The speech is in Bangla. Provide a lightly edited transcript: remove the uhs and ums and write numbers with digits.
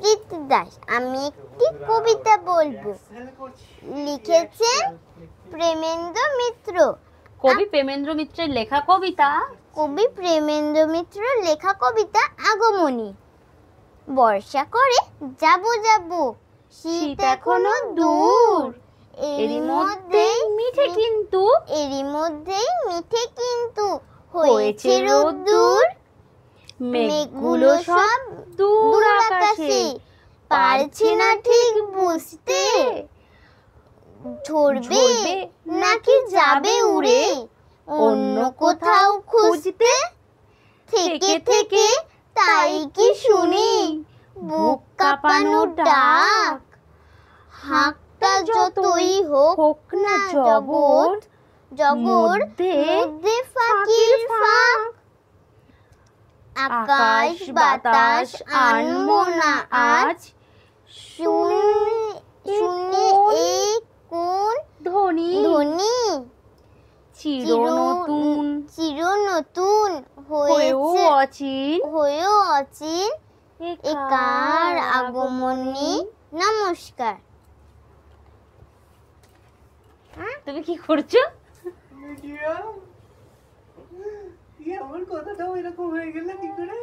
প্রীতি দাস। আমি একটি কবিতা বলবো। লিখেছেন প্রেমেন্দ্র মিত্র। কবি প্রেমেন্দ্র মিত্রের লেখা কবিতা। কবি প্রেমেন্দ্র মিত্রের লেখা কবিতা আগমনী। বর্ষা করে যাব যাব, শীত এখনো দূর, এরই মধ্যেই মিঠে কিন্তু, এরই মধ্যেই মিঠে কিন্তু হয়েছে রোদ্দুর। মেঘগুলো সব দূর আকাশে, পারছে না ঠিক বুঝতে ঝরবে নাকি যাবে উড়ে অন্য কোথাও খুঁজতে। থেকে থেকে তাই কি শুনি বুক কাঁপানো ডাক। হাঁকটা যতই হোক না জগৎ, মধ্যে ফাঁকির ফাঁক। আকাশ বাতাস আনবো না আজ, শুনে এই কোন ধ্বনি ধ্বনি চির নতুন হয়েছে হয়েও অচিন একার আগমনী। নমস্কার। তুমি কি করছো? আমার কথাটাও এরকম হয়ে গেল কি করে?